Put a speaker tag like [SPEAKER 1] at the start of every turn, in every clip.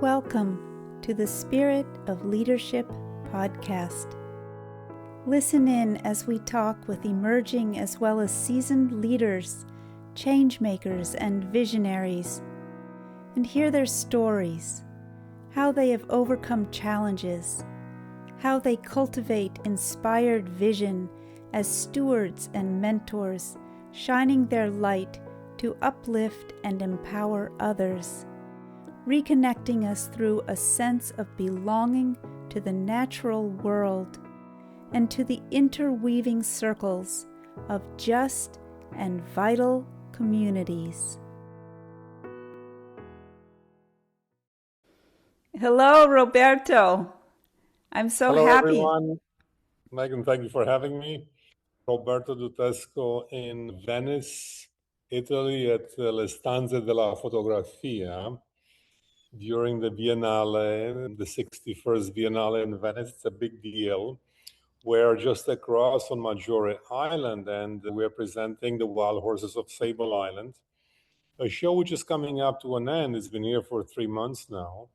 [SPEAKER 1] Welcome to the Spirit of Leadership podcast. Listen in as we talk with emerging as well as seasoned leaders, change makers, and visionaries, and hear their stories, how they have overcome challenges, how they cultivate inspired vision as stewards and mentors, shining their light to uplift and empower others, reconnecting us through a sense of belonging to the natural world and to the interweaving circles of just and vital communities. Hello, Roberto. I'm so
[SPEAKER 2] Hello,
[SPEAKER 1] happy.
[SPEAKER 2] everyone. Megan, thank you for having me. Roberto Dutesco in Venice, Italy at the Stanze della Fotografia during the Biennale, the 61st Biennale in Venice. It's a big deal. We're just across on Maggiore Island, and we're presenting the Wild Horses of Sable Island, a show which is coming up to an end. It's been here for 3 months now,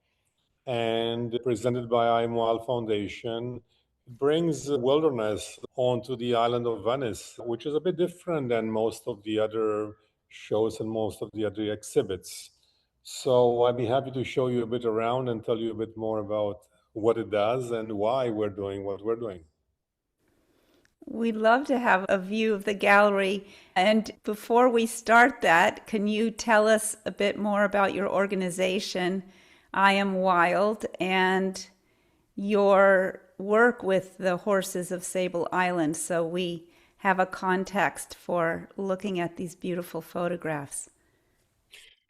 [SPEAKER 2] and presented by IAMWILD Foundation. It brings wilderness onto the island of Venice, which is a bit different than most of the other shows and most of the other exhibits. So I'd be happy to show you a bit around and tell you a bit more about what it does and why we're doing what we're doing.
[SPEAKER 1] We'd love to have a view of the gallery. And before we start that, can you tell us a bit more about your organization, IAMWILD, and your work with the horses of Sable Island, so we have a context for looking at these beautiful photographs?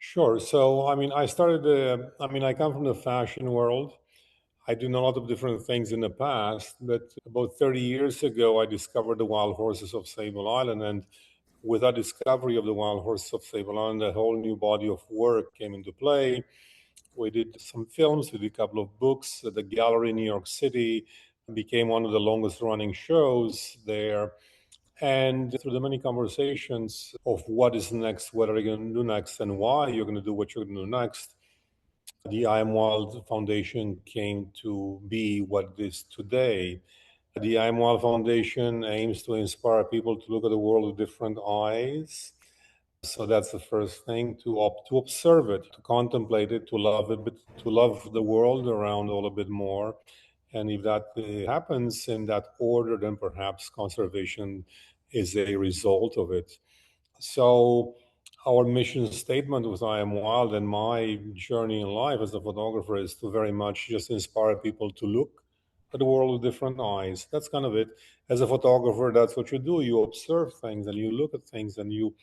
[SPEAKER 2] Sure. So, I come from the fashion world. I do a lot of different things in the past, but about 30 years ago, I discovered the wild horses of Sable Island. And with that discovery of the wild horses of Sable Island, a whole new body of work came into play. We did some films, we did a couple of books. The gallery in New York City became one of the longest running shows there. And through the many conversations of what is next, what are you going to do next, and why you're going to do what you're going to do next, the IAMWILD Foundation came to be what it is today. The IAMWILD Foundation aims to inspire people to look at the world with different eyes. So that's the first thing, to observe it, to contemplate it, to love it, but to love the world around all a bit more. And if that happens in that order, then perhaps conservation is a result of it. So our mission statement with IAMWILD and my journey in life as a photographer is to very much just inspire people to look at the world with different eyes. That's kind of it. As a photographer, that's what you do. You observe things and you look at things and you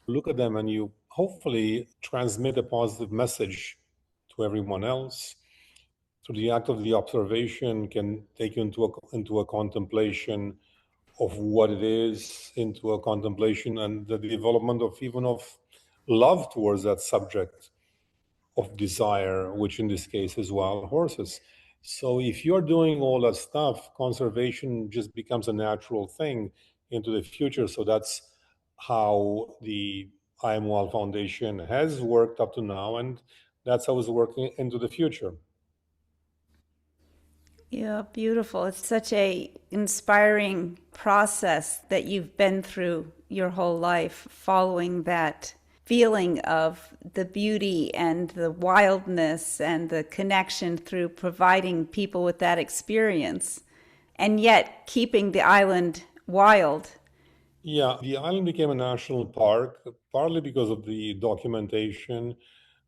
[SPEAKER 2] look at them and you hopefully transmit a positive message to everyone else. So the act of the observation can take you into a contemplation of what it is, into a contemplation and the development of even of love towards that subject of desire, which in this case is wild horses. So if you're doing all that stuff, conservation just becomes a natural thing into the future. So that's how the IAMWILD Foundation has worked up to now, and that's how it's working into the future.
[SPEAKER 1] Yeah, beautiful. It's such a inspiring process that you've been through your whole life, following that feeling of the beauty and the wildness and the connection through providing people with that experience, and yet keeping the island wild.
[SPEAKER 2] Yeah, the island became a national park, partly because of the documentation.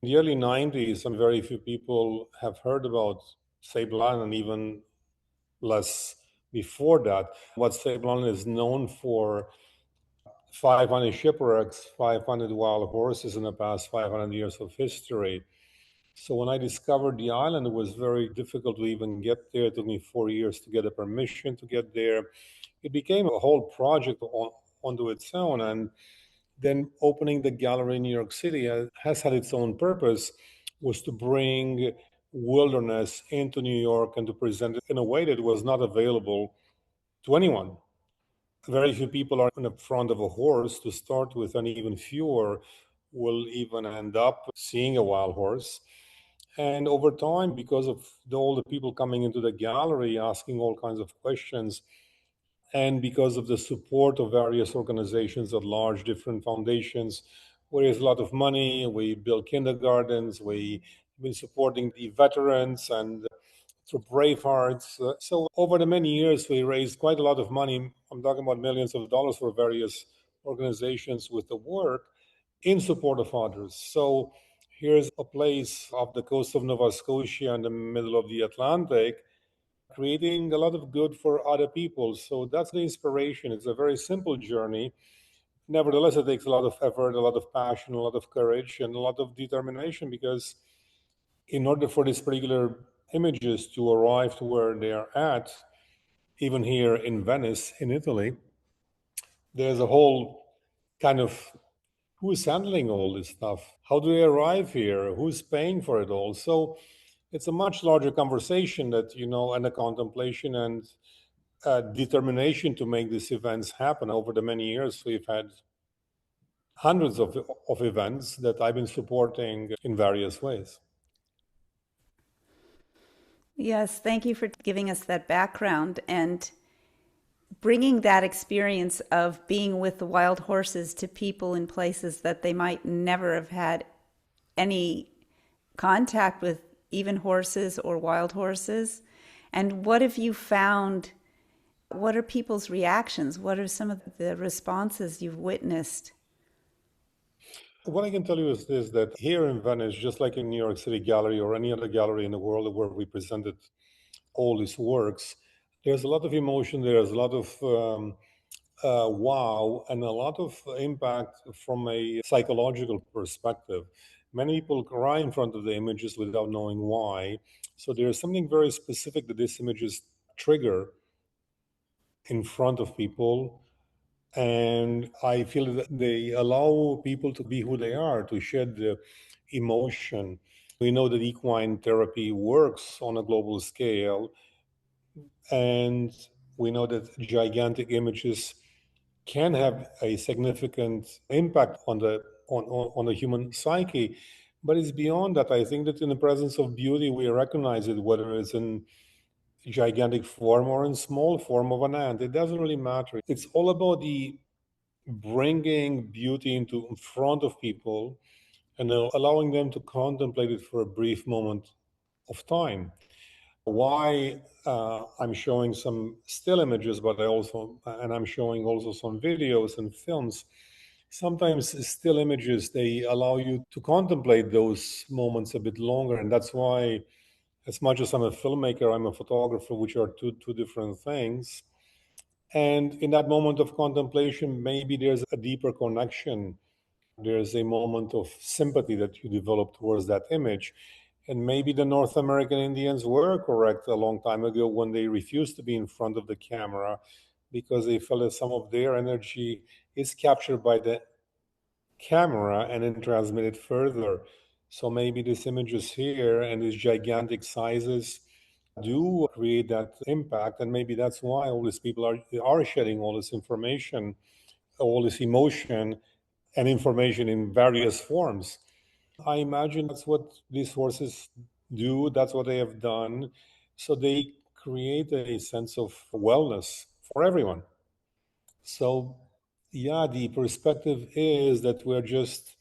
[SPEAKER 2] In the early 90s, very few people have heard about Sable Island, even less before that. What Sable Island is known for: 500 shipwrecks, 500 wild horses in the past 500 years of history. So when I discovered the island, it was very difficult to even get there. It took me 4 years to get a permission to get there. It became a whole project onto its own. And then opening the gallery in New York City has had its own purpose, was to bring wilderness into New York and to present it in a way that was not available to anyone. Very few people are in the front of a horse to start with, and even fewer will even end up seeing a wild horse. And over time, because of all the people coming into the gallery asking all kinds of questions, and because of the support of various organizations at large, different foundations, we raise a lot of money. We build kindergartens. We've been supporting the veterans and through Brave Hearts. So over the many years, we raised quite a lot of money. I'm talking about millions of dollars for various organizations with the work in support of others. So here's a place off the coast of Nova Scotia in the middle of the Atlantic, creating a lot of good for other people. So that's the inspiration. It's a very simple journey. Nevertheless, it takes a lot of effort, a lot of passion, a lot of courage, and a lot of determination, because in order for these particular images to arrive to where they are at, even here in Venice, in Italy, there's a whole kind of who's handling all this stuff? How do they arrive here? Who's paying for it all? So it's a much larger conversation that, and a contemplation and determination to make these events happen. Over the many years, we've had hundreds of events that I've been supporting in various ways.
[SPEAKER 1] Yes, thank you for giving us that background and bringing that experience of being with the wild horses to people in places that they might never have had any contact with, even horses or wild horses. And what have you found? What are people's reactions? What are some of the responses you've witnessed?
[SPEAKER 2] What I can tell you is this, that here in Venice, just like in New York City Gallery or any other gallery in the world where we presented all these works, there's a lot of emotion, there's a lot of wow, and a lot of impact from a psychological perspective. Many people cry in front of the images without knowing why. So there's something very specific that these images trigger in front of people. And I feel that they allow people to be who they are, to shed the emotion. We know that equine therapy works on a global scale, and we know that gigantic images can have a significant impact on the human psyche. But it's beyond that. I think that in the presence of beauty, we recognize it, whether it's in gigantic form or in small form of an ant. It doesn't really matter. It's all about the bringing beauty into in front of people and allowing them to contemplate it for a brief moment of time. Why I'm showing some still images, but I'm showing also some videos and films. Sometimes still images, they allow you to contemplate those moments a bit longer. And that's why, as much as I'm a filmmaker, I'm a photographer, which are two different things. And in that moment of contemplation, maybe there's a deeper connection. There's a moment of sympathy that you develop towards that image. And maybe the North American Indians were correct a long time ago when they refused to be in front of the camera, because they felt that some of their energy is captured by the camera and then transmitted further. So maybe these images here and these gigantic sizes do create that impact. And maybe that's why all these people are shedding all this information, all this emotion and information in various forms. I imagine that's what these horses do, that's what they have done. So they create a sense of wellness for everyone. So, yeah, the perspective is that we're just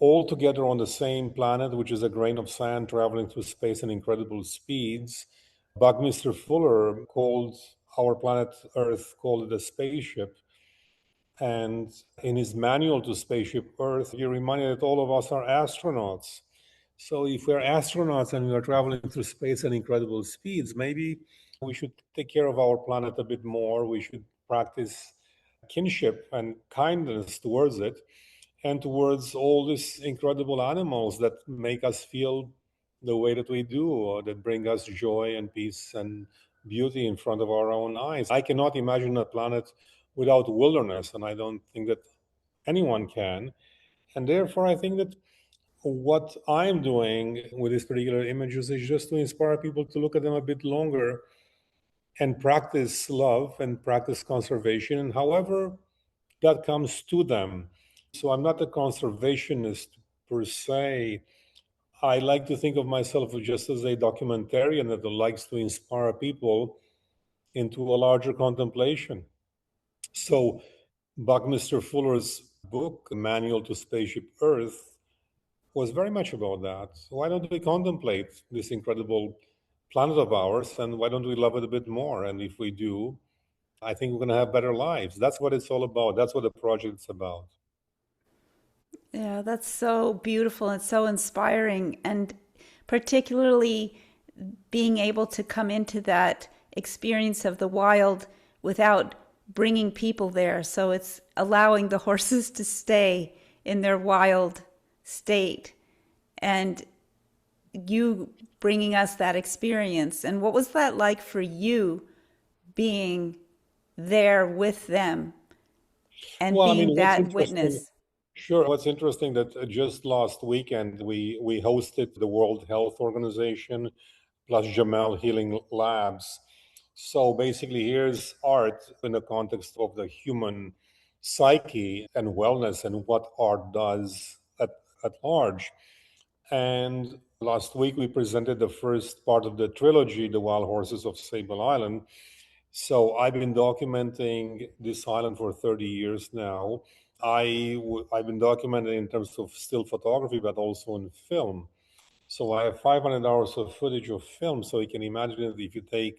[SPEAKER 2] all together on the same planet, which is a grain of sand traveling through space at incredible speeds. Buckminster Fuller called our planet Earth, called it a spaceship. And in his manual to Spaceship Earth, he reminded that all of us are astronauts. So if we're astronauts and we are traveling through space at incredible speeds, maybe we should take care of our planet a bit more. We should practice kinship and kindness towards it and towards all these incredible animals that make us feel the way that we do, or that bring us joy and peace and beauty in front of our own eyes. I cannot imagine a planet without wilderness, and I don't think that anyone can. And therefore, I think that what I'm doing with these particular images is just to inspire people to look at them a bit longer and practice love and practice conservation, and however that comes to them. So I'm not a conservationist per se. I like to think of myself just as a documentarian that likes to inspire people into a larger contemplation. So, Buckminster Fuller's book, Manual to Spaceship Earth, was very much about that. Why don't we contemplate this incredible planet of ours, and why don't we love it a bit more? And if we do, I think we're going to have better lives. That's what it's all about. That's what the project's about.
[SPEAKER 1] Yeah, that's so beautiful and so inspiring, and particularly being able to come into that experience of the wild without bringing people there. So it's allowing the horses to stay in their wild state, and you bringing us that experience. And what was that like for you, being there with them and
[SPEAKER 2] Well, I
[SPEAKER 1] being
[SPEAKER 2] mean, what's
[SPEAKER 1] that
[SPEAKER 2] interesting,
[SPEAKER 1] witness?
[SPEAKER 2] sure, what's interesting that just last weekend we hosted the World Health Organization plus Jamal Healing Labs. So basically, here's art in the context of the human psyche and wellness and what art does at large. And last week we presented the first part of the trilogy, The Wild Horses of Sable Island. So I've been documenting this island for 30 years now. I've been documenting in terms of still photography, but also in film. So I have 500 hours of footage of film. So you can imagine that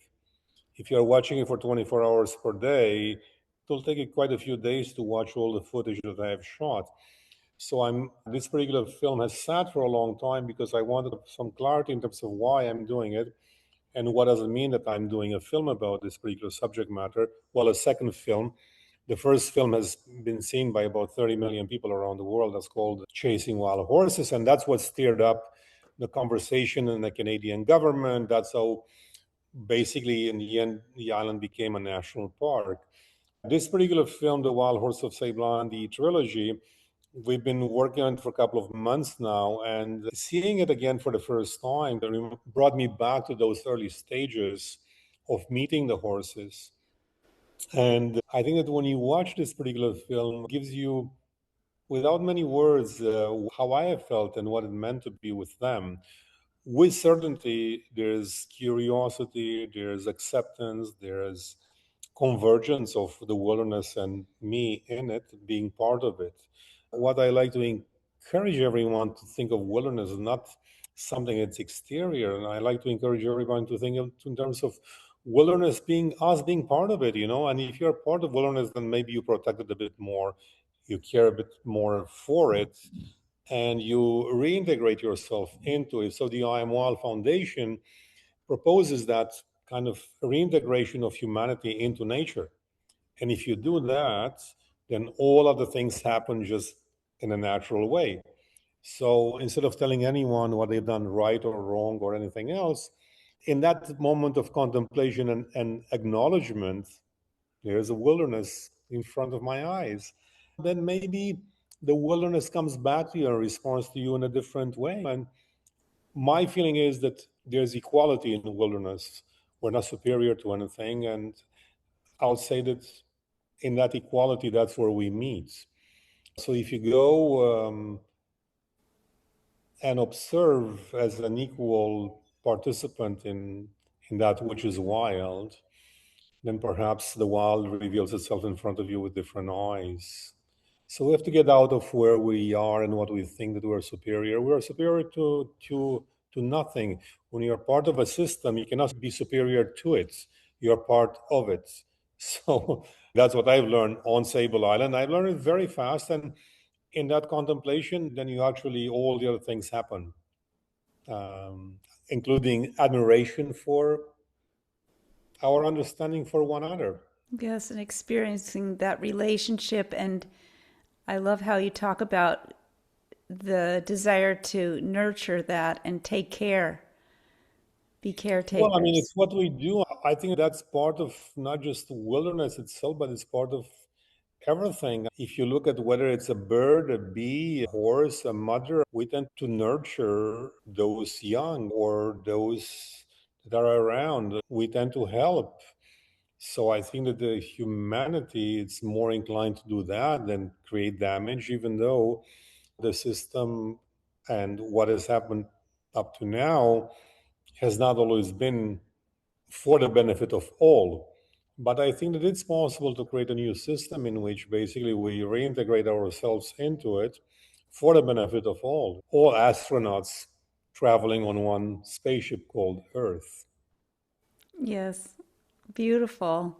[SPEAKER 2] if you're watching it for 24 hours per day, it'll take you quite a few days to watch all the footage that I have shot. So this particular film has sat for a long time because I wanted some clarity in terms of why I'm doing it and what does it mean that I'm doing a film about this particular subject matter. Well, a second film. The first film has been seen by about 30 million people around the world. That's called Chasing Wild Horses. And that's what stirred up the conversation in the Canadian government. That's how basically, in the end, the island became a national park. This particular film, The Wild Horse of Sable Island, the trilogy, we've been working on it for a couple of months now, and seeing it again for the first time brought me back to those early stages of meeting the horses. And I think that when you watch this particular film, it gives you, without many words, how I have felt and what it meant to be with them. With certainty, there's curiosity, there's acceptance, there's convergence of the wilderness and me in it, being part of it. What I like to encourage everyone to think of wilderness is not something that's exterior. And I like to encourage everyone to think of in terms of wilderness being us being part of it, you know. And if you're part of wilderness, then maybe you protect it a bit more, you care a bit more for it, and you reintegrate yourself into it. So the IAMWILD Foundation proposes that kind of reintegration of humanity into nature. And if you do that, then all other things happen just in a natural way. So instead of telling anyone what they've done right or wrong or anything else, in that moment of contemplation and acknowledgement, there's a wilderness in front of my eyes. Then maybe the wilderness comes back to you and responds to you in a different way. And my feeling is that there's equality in the wilderness. We're not superior to anything. And I'll say that in that equality, that's where we meet. So if you go and observe as an equal participant in that which is wild, then perhaps the wild reveals itself in front of you with different eyes. So we have to get out of where we are and what we think that we're superior. We're superior to nothing. When you're part of a system, you cannot be superior to it. You're part of it. So that's what I've learned on Sable Island. I've learned it very fast, and in that contemplation, then you actually all the other things happen, um, including admiration for our understanding for one another.
[SPEAKER 1] Yes, and experiencing that relationship. And I love how you talk about the desire to nurture that and take care, be
[SPEAKER 2] Well, I mean,
[SPEAKER 1] caretakers.
[SPEAKER 2] it's what we do. I think that's part of not just the wilderness itself, but it's part of everything. If you look at whether it's a bird, a bee, a horse, a mother, we tend to nurture those young or those that are around. We tend to help. So I think that the humanity is more inclined to do that than create damage, even though the system and what has happened up to now has not always been for the benefit of all. But I think that it's possible to create a new system in which basically we reintegrate ourselves into it for the benefit of all astronauts traveling on one spaceship called Earth.
[SPEAKER 1] Yes, beautiful.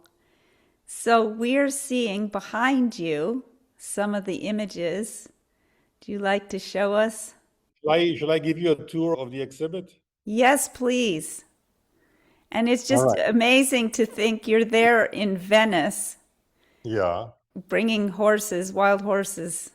[SPEAKER 1] So we're seeing behind you some of the images. Do you like to show us?
[SPEAKER 2] Shall I give you a tour of the exhibit?
[SPEAKER 1] Yes, please. And it's
[SPEAKER 2] All
[SPEAKER 1] just
[SPEAKER 2] right.
[SPEAKER 1] amazing to think you're there in Venice,
[SPEAKER 2] Yeah.
[SPEAKER 1] bringing horses, wild horses,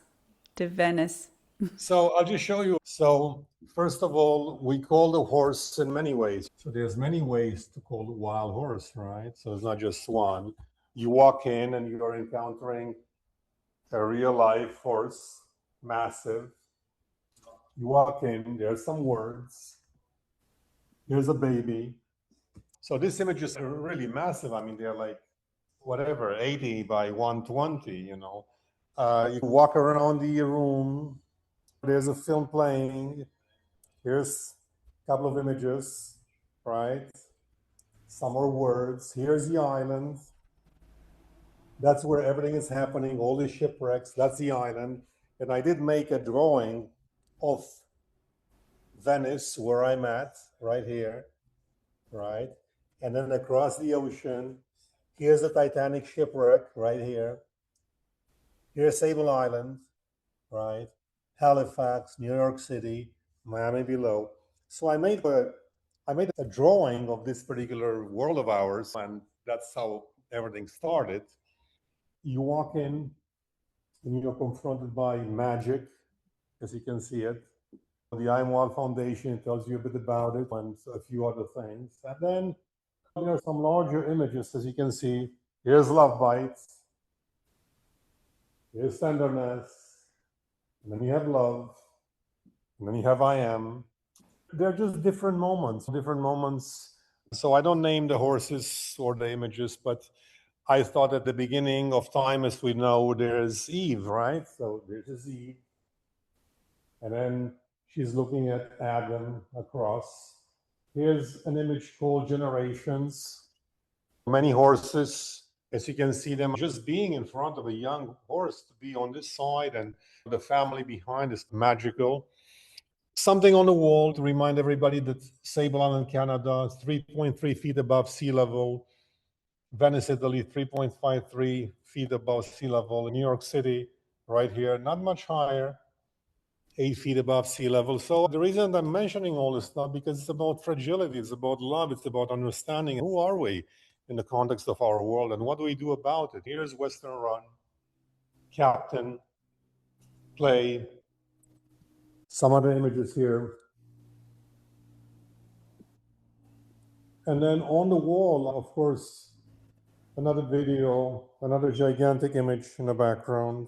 [SPEAKER 1] to Venice.
[SPEAKER 2] So I'll just show you. So first of all, we call the horse in many ways. So there's many ways to call the wild horse, right? So it's not just one. You walk in and you're encountering a real life horse, massive. You walk in, there's some words. Here's a baby. So this image is really massive. I mean, they're like whatever, 80 by 120, you know. You walk around the room. There's a film playing. Here's a couple of images, right? Some more words. Here's the island. That's where everything is happening, all the shipwrecks. That's the island. And I did make a drawing of Venice, where I'm at, right here, right? And then across the ocean, here's the Titanic shipwreck, right here. Here's Sable Island, right? Halifax, New York City, Miami below. So I made a drawing of this particular world of ours, and that's how everything started. You walk in and you're confronted by magic, as you can see it. The IAMWILD Foundation tells you a bit about it and a few other things. And then there are some larger images, as you can see. Here's Love Bites, here's Tenderness, and then you have Love, and then you have I Am. They're just different moments, different moments. So I don't name the horses or the images, but I thought at the beginning of time, as we know, there's Eve, right? So there's Eve. And then she's looking at Adam across. Here's an image called Generations. Many horses, as you can see them just being in front of a young horse, to be on this side and the family behind is magical. Something on the wall to remind everybody that Sable Island, Canada, 3.3 feet above sea level. Venice, Italy, 3.53 feet above sea level. New York City, right here, not much higher, 8 feet above sea level. So the reason I'm mentioning all this stuff, because it's about fragility, it's about love, it's about understanding who are we in the context of our world and what do we do about it. Here's Western Run, Captain, Play, some other images here. And then on the wall, of course, another video, another gigantic image in the background.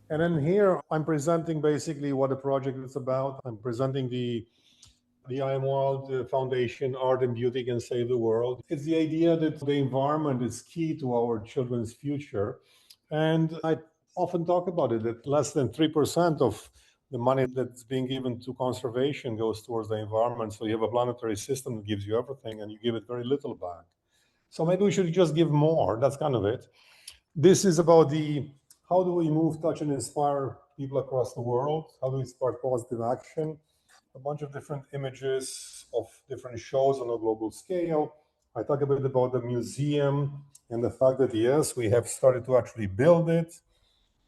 [SPEAKER 2] And then here, I'm presenting basically what the project is about. I'm presenting the IAMWILD Foundation, Art and Beauty Can Save the World. It's the idea that the environment is key to our children's future. And I often talk about it, that less than 3% of the money that's being given to conservation goes towards the environment. So you have a planetary system that gives you everything and you give it very little back. So maybe we should just give more. That's kind of it. This is about how do we move, touch, and inspire people across the world? How do we spark positive action? A bunch of different images of different shows on a global scale. I talk a bit about the museum and the fact that, yes, we have started to actually build it.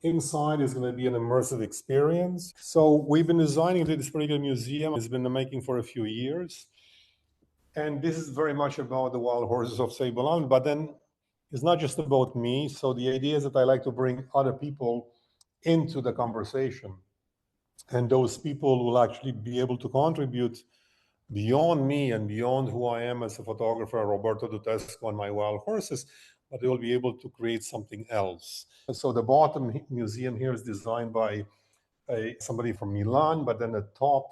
[SPEAKER 2] Inside is going to be an immersive experience. So we've been designing this particular museum. It's been in the making for a few years. And this is very much about the wild horses of Sable Island, but then it's not just about me. So the idea is that I like to bring other people into the conversation. And those people will actually be able to contribute beyond me and beyond who I am as a photographer, Roberto Dutesco, and my wild horses, but they will be able to create something else. So the bottom museum here is designed by somebody from Milan, but then the top,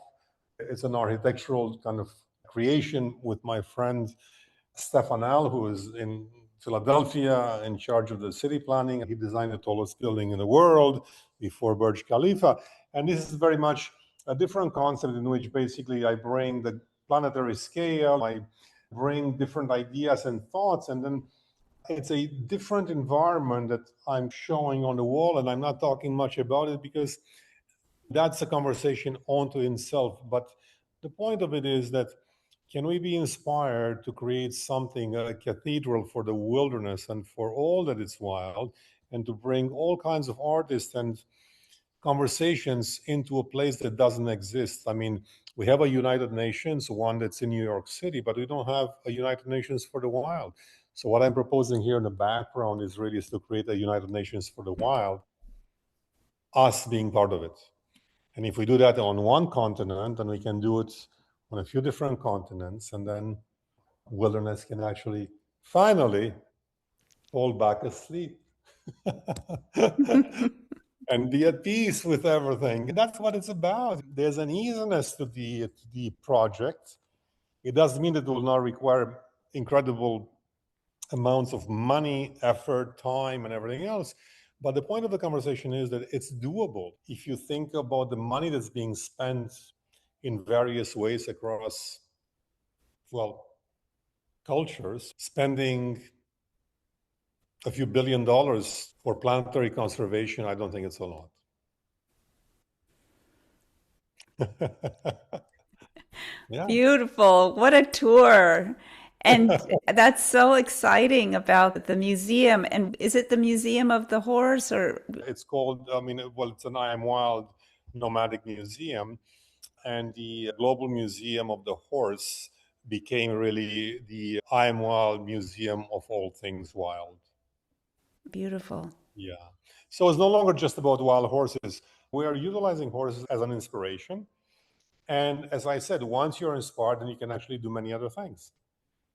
[SPEAKER 2] it's an architectural kind of creation with my friend Stefan Al, who is in Philadelphia in charge of the city planning. He designed the tallest building in the world before Burj Khalifa. And this is very much a different concept in which basically I bring the planetary scale, I bring different ideas and thoughts, and then it's a different environment that I'm showing on the wall, and I'm not talking much about it because that's a conversation onto itself. But the point of it is that can we be inspired to create something, a cathedral for the wilderness and for all that is wild, and to bring all kinds of artists and conversations into a place that doesn't exist? I mean, we have a United Nations, one that's in New York City, but we don't have a United Nations for the wild. So what I'm proposing here in the background is really to create a United Nations for the wild, us being part of it. And if we do that on one continent, then we can do it on a few different continents, and then wilderness can actually finally fall back asleep and be at peace with everything. And that's what it's about. There's an easiness to the project. It doesn't mean that it will not require incredible amounts of money, effort, time, and everything else. But the point of the conversation is that it's doable. If you think about the money that's being spent in various ways across, well, cultures, spending a few $1 billion for planetary conservation, I don't think it's a lot. Yeah.
[SPEAKER 1] Beautiful. What a tour. And that's so exciting about the museum. And is it the Museum of the Horse, or?
[SPEAKER 2] It's called, it's an IAMWILD nomadic museum. And the Global Museum of the Horse became really the IAMWILD Museum of all things wild.
[SPEAKER 1] Beautiful.
[SPEAKER 2] Yeah. So it's no longer just about wild horses. We are utilizing horses as an inspiration. And as I said, once you're inspired, then you can actually do many other things.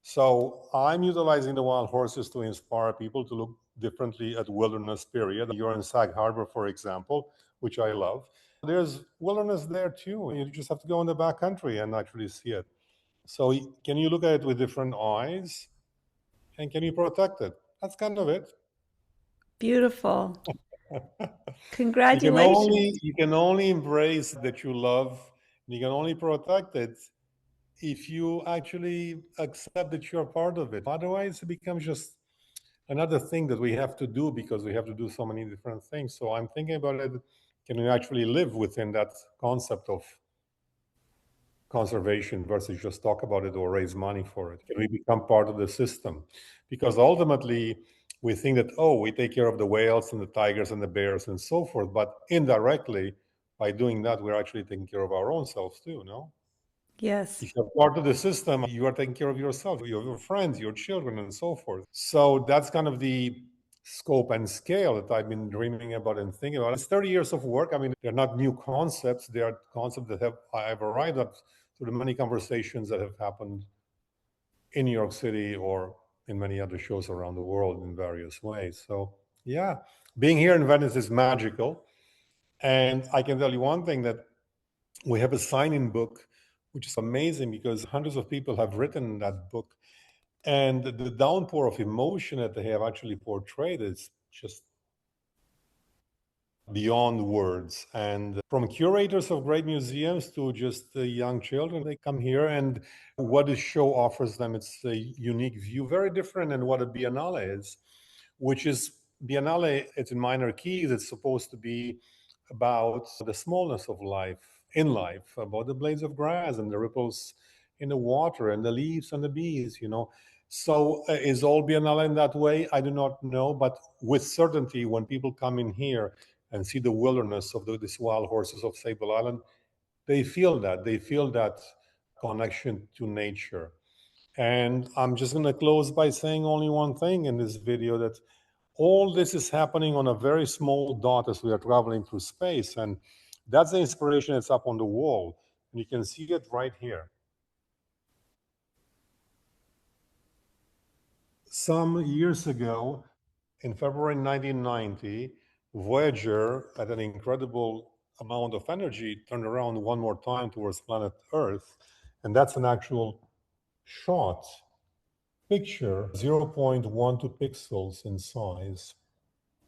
[SPEAKER 2] So I'm utilizing the wild horses to inspire people to look differently at wilderness, period. You're in Sag Harbor, for example, which I love. There's wilderness there too. You just have to go in the backcountry and actually see it. So can you look at it with different eyes? And can you protect it? That's kind of it.
[SPEAKER 1] Beautiful.
[SPEAKER 2] You
[SPEAKER 1] Congratulations.
[SPEAKER 2] can only embrace that you love. You can only protect it if you actually accept that you're part of it. Otherwise, it becomes just another thing that we have to do because we have to do so many different things. So I'm thinking about it. Can we actually live within that concept of conservation versus just talk about it or raise money for it? Can we become part of the system? Because ultimately, we think that, oh, we take care of the whales and the tigers and the bears and so forth. But indirectly, by doing that, we're actually taking care of our own selves too, no?
[SPEAKER 1] Yes.
[SPEAKER 2] If you're part of the system, you are taking care of yourself, your friends, your children, and so forth. So that's kind of the scope and scale that I've been dreaming about and thinking about. It's 30 years of work. I mean, they're not new concepts. They are concepts that I've arrived at through the many conversations that have happened in New York City or in many other shows around the world in various ways. So yeah, being here in Venice is magical. And I can tell you one thing, that we have a sign-in book, which is amazing because hundreds of people have written that book. And the downpour of emotion that they have actually portrayed is just beyond words. And from curators of great museums to just young children, they come here, and what the show offers them, it's a unique view, very different than what a Biennale is, which is Biennale, it's in minor keys. It's supposed to be about the smallness of life, in life, about the blades of grass and the ripples in the water and the leaves and the bees, you know. So is all Biennale in that way? I do not know, but with certainty, when people come in here and see the wilderness of these wild horses of Sable Island, they feel that. They feel that connection to nature. And I'm just going to close by saying only one thing in this video, that all this is happening on a very small dot as we are traveling through space. And that's the inspiration that's up on the wall. And you can see it right here. Some years ago, in February 1990, Voyager, at an incredible amount of energy, turned around one more time towards planet Earth. And that's an actual shot, picture, 0.12 pixels in size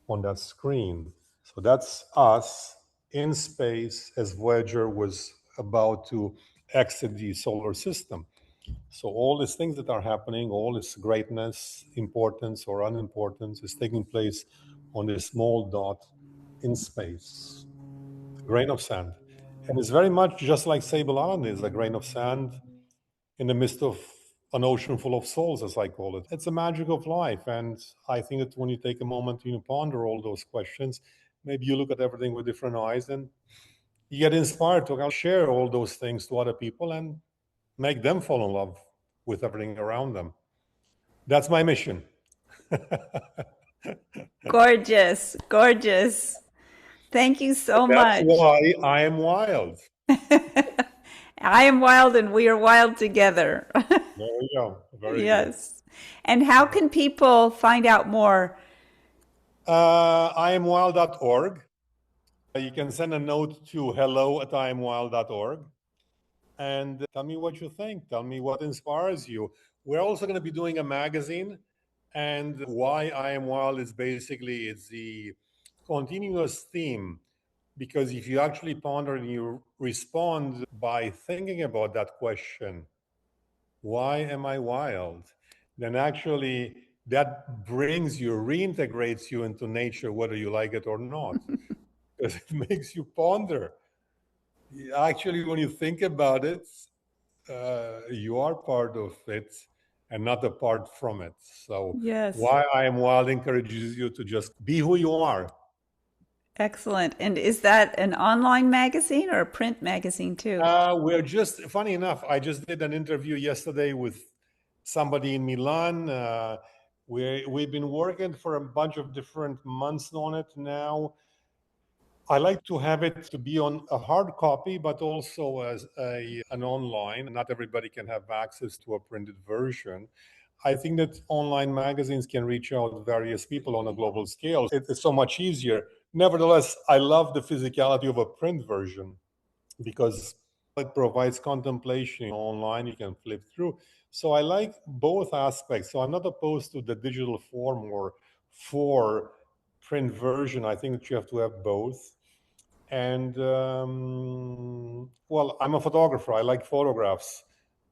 [SPEAKER 2] on that screen. So that's us in space as Voyager was about to exit the solar system. So all these things that are happening, all this greatness, importance or unimportance is taking place on this small dot in space, a grain of sand. And it's very much just like Sable Island is a grain of sand in the midst of an ocean full of souls, as I call it. It's the magic of life. And I think that when you take a moment to ponder all those questions, maybe you look at everything with different eyes and you get inspired to share all those things to other people and make them fall in love with everything around them. That's my mission.
[SPEAKER 1] Gorgeous, gorgeous. Thank you so
[SPEAKER 2] That's
[SPEAKER 1] much.
[SPEAKER 2] why I am wild.
[SPEAKER 1] I am wild and we are wild together.
[SPEAKER 2] There you go. Very
[SPEAKER 1] Yes. And how can people find out more?
[SPEAKER 2] IAMWILD.org. You can send a note to hello@IAMWILD.org and tell me what you think. Tell me what inspires you. We're also going to be doing a magazine, and why I Am Wild is basically it's the continuous theme. Because if you actually ponder and you respond by thinking about that question, why am I wild? Then actually that brings you, reintegrates you into nature, whether you like it or not, because it makes you ponder. Actually, when you think about it, you are part of it and not apart from it. So
[SPEAKER 1] Yes.
[SPEAKER 2] why I Am Wild encourages you to just be who you are.
[SPEAKER 1] Excellent. And is that an online magazine or a print magazine too?
[SPEAKER 2] We're just, funny enough, I just did an interview yesterday with somebody in Milan. We've been working for a bunch of different months on it now. I like to have it to be on a hard copy, but also as an online. Not everybody can have access to a printed version. I think that online magazines can reach out to various people on a global scale. It's so much easier. Nevertheless, I love the physicality of a print version because it provides contemplation online. You can flip through. So I like both aspects. So I'm not opposed to the digital form or for print version. I think that you have to have both. And well, I'm a photographer. I like photographs.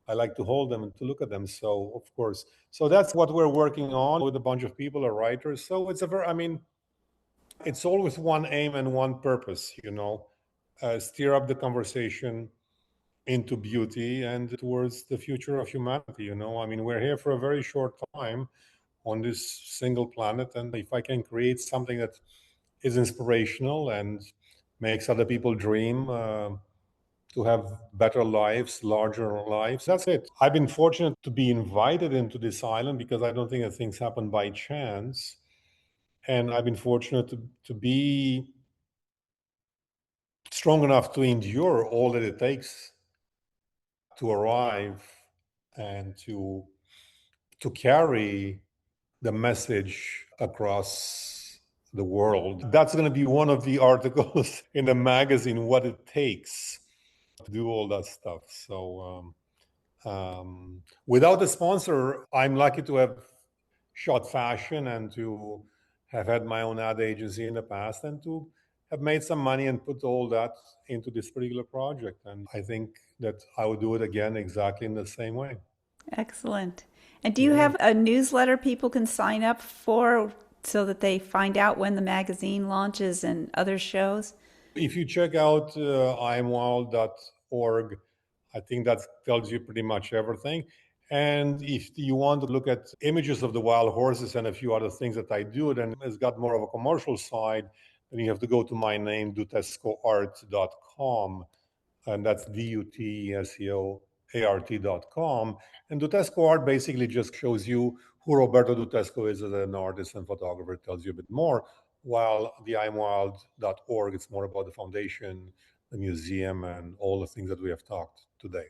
[SPEAKER 2] I like to hold them and to look at them. So of course, so that's what we're working on with a bunch of people, are writers. So it's a very, I mean, it's always one aim and one purpose, steer up the conversation into beauty and towards the future of humanity. I mean, we're here for a very short time on this single planet. And if I can create something that is inspirational and makes other people dream to have better lives, larger lives, that's it. I've been fortunate to be invited into this island because I don't think that things happen by chance. And I've been fortunate to be strong enough to endure all that it takes to arrive and to carry the message across the world. That's going to be one of the articles in the magazine, what it takes to do all that stuff. So without a sponsor, I'm lucky to have shot fashion and to have had my own ad agency in the past and to have made some money and put all that into this particular project. And I think that I would do it again exactly in the same way.
[SPEAKER 1] Excellent. And do you have a newsletter people can sign up for so that they find out when the magazine launches and other shows?
[SPEAKER 2] If you check out IAMWILD.org, I think that tells you pretty much everything. And if you want to look at images of the wild horses and a few other things that I do, then it's got more of a commercial side, then you have to go to my name, dutescoart.com. And that's DUTESCOART.com. And Dutesco Art basically just shows you who Roberto Dutesco is as an artist and photographer. It tells you a bit more. While the IAMWILD.org, it's more about the foundation, the museum, and all the things that we have talked today.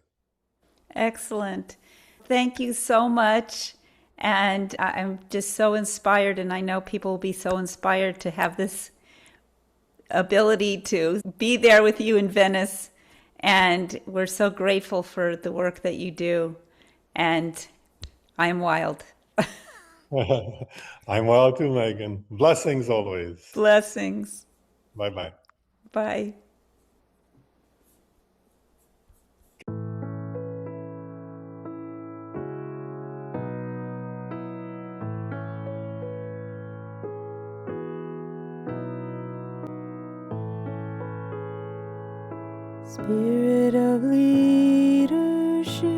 [SPEAKER 1] Excellent. Thank you so much. And I'm just so inspired, and I know people will be so inspired to have this ability to be there with you in Venice. And we're so grateful for the work that you do. And I am wild.
[SPEAKER 2] I'm wild too, Megan. Blessings always.
[SPEAKER 1] Blessings.
[SPEAKER 2] Bye-bye.
[SPEAKER 1] Bye. Spirit of leadership,